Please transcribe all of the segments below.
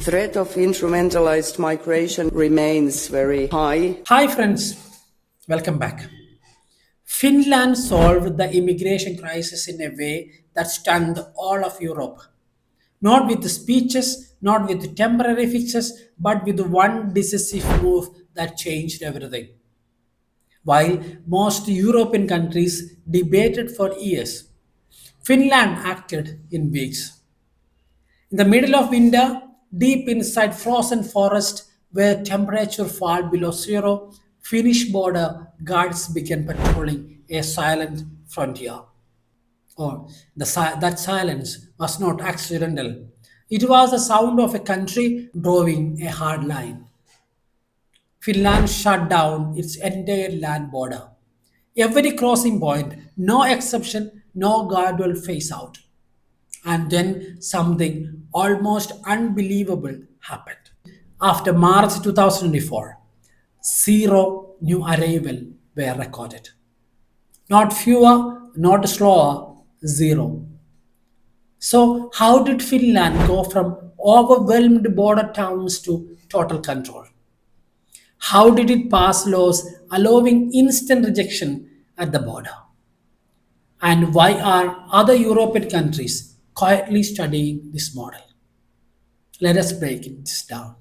Threat of instrumentalized migration remains very high. Hi friends, welcome back. Finland solved the immigration crisis in a way that stunned all of Europe. Not with speeches, not with temporary fixes, but with one decisive move that changed everything. While most European countries debated for years, Finland acted in weeks. In the middle of winter, deep inside frozen forest where temperature fall below zero, Finnish border guards began patrolling a silent frontier. That silence was not accidental. It was the sound of a country drawing a hard line. Finland shut down its entire land border. Every crossing point, no exception, no guard will face out. And then something almost unbelievable happened. After March 2024, zero new arrival were recorded. Not fewer, not slower, zero. So, how did Finland go from overwhelmed border towns to total control? How did it pass laws allowing instant rejection at the border? And why are other European countries quietly studying this model? Let us break it down.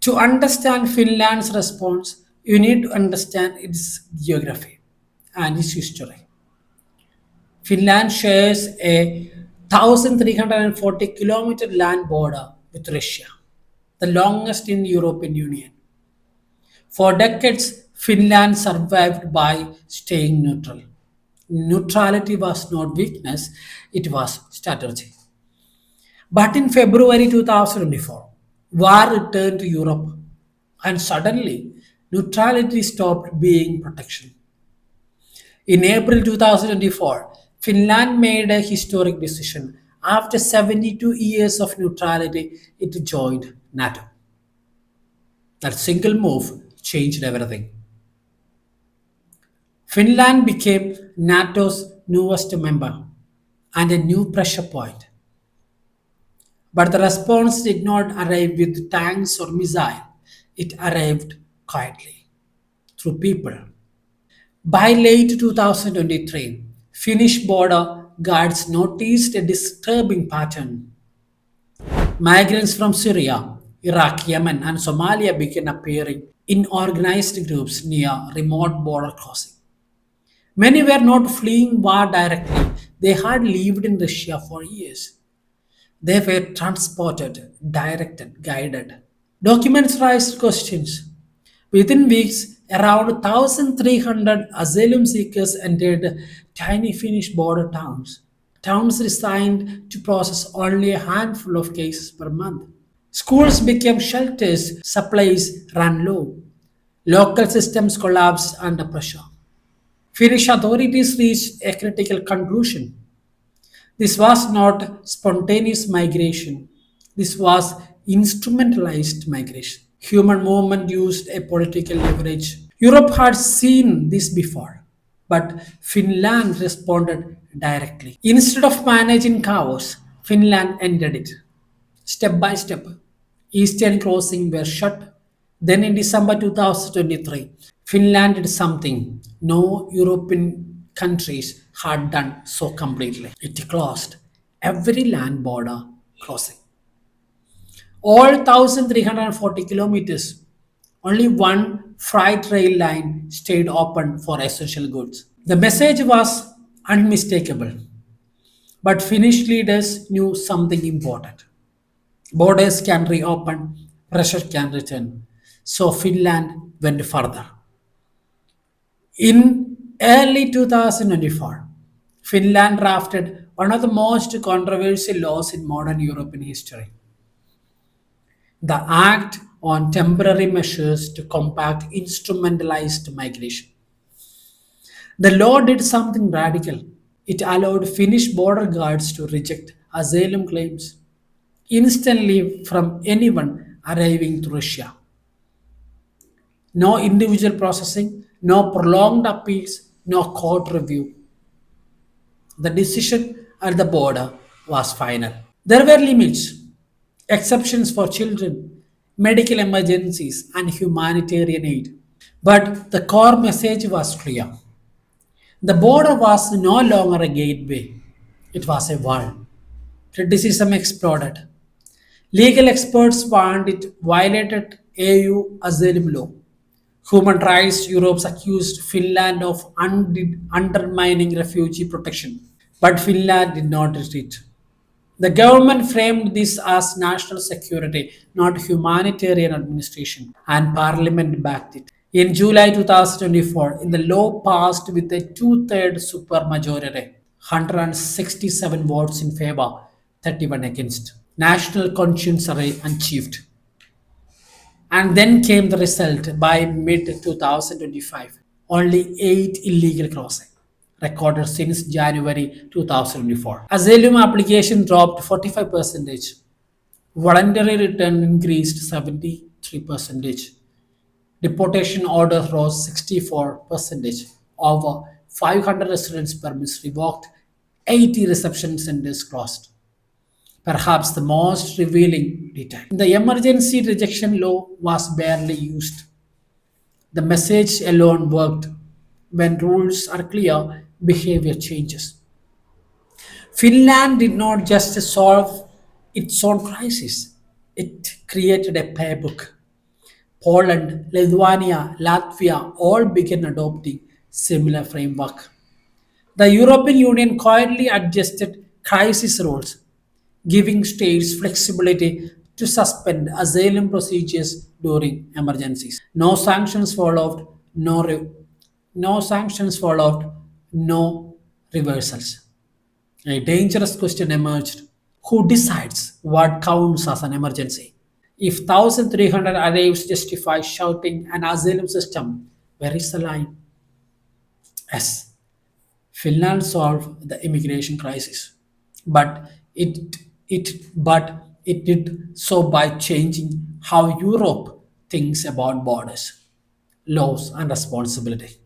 To understand Finland's response, you need to understand its geography and its history. Finland shares a 1,340-kilometer land border with Russia, the longest in the European Union. For decades, Finland survived by staying neutral. Neutrality was not weakness, it was strategy. But in February 2024, war returned to Europe, and suddenly neutrality stopped being protection. In April 2024, Finland made a historic decision. After 72 years of neutrality, it joined NATO. That single move changed everything. Finland became NATO's newest member and a new pressure point. But the response did not arrive with tanks or missiles. It arrived quietly through people. By late 2023, Finnish border guards noticed a disturbing pattern. Migrants from Syria, Iraq, Yemen, and Somalia began appearing in organized groups near remote border crossings. Many were not fleeing war directly, they had lived in Russia for years. They were transported, directed, guided. Documents raised questions. Within weeks, around 1,300 asylum seekers entered tiny Finnish border towns. Towns designed to process only a handful of cases per month. Schools became shelters, supplies ran low. Local systems collapsed under pressure. Finnish authorities reached a critical conclusion. This was not spontaneous migration. This was instrumentalized migration. Human movement used a political leverage. Europe had seen this before, but Finland responded directly. Instead of managing chaos, Finland ended it. Step by step, eastern crossings were shut. Then in December 2023, Finland did something no European countries had done so completely. It closed every land border crossing. All 1,340 kilometers, only one freight rail line stayed open for essential goods. The message was unmistakable, but Finnish leaders knew something important. Borders can reopen, pressure can return. So Finland went further. In early 2024, Finland drafted one of the most controversial laws in modern European history, the Act on Temporary Measures to Combat Instrumentalized Migration. The law did something radical. It allowed Finnish border guards to reject asylum claims instantly from anyone arriving to Russia. No individual processing, no prolonged appeals, no court review. The decision at the border was final. There were limits. exceptions for children, medical emergencies, and humanitarian aid. But the core message was clear. The border was no longer a gateway, it was a wall. Criticism exploded. Legal experts warned it violated EU asylum law. Human Rights Europe accused Finland of undermining refugee protection. But Finland did not retreat. The government framed this as national security, not humanitarian administration, and parliament backed it. In July 2024, in the law passed with a two-thirds supermajority, 167 votes in favor, 31 against. National conscience array achieved. And then came the result by mid 2025. Only 8 illegal crossing recorded since January 2024. Asylum application dropped 45%. Voluntary return increased 73%. Deportation orders rose 64%. Over 500 residence permits revoked. 80 reception centers closed. Perhaps the most revealing detail. The emergency rejection law was barely used. The message alone worked. When rules are clear, behavior changes. Finland did not just solve its own crisis, it created a playbook. Poland, Lithuania, Latvia all began adopting similar framework. The European Union quietly adjusted crisis rules, giving states flexibility to suspend asylum procedures during emergencies. No sanctions followed, no reversals. A dangerous question emerged. Who decides what counts as an emergency? If 1,300 arrives justify shouting an asylum system, where is the line? Yes, Finland solved the immigration crisis, but it did so by changing how Europe thinks about borders, laws, and responsibility.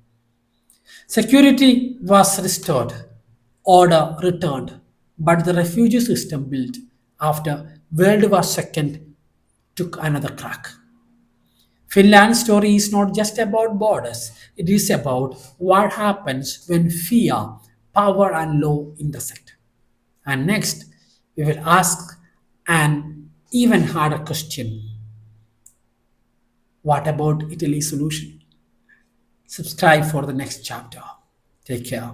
Security was restored, order returned, but the refugee system built after World War II took another crack. Finland's story is not just about borders, it is about what happens when fear, power, and law intersect. And next, we will ask an even harder question: what about Italy's solution? Subscribe for the next chapter. Take care.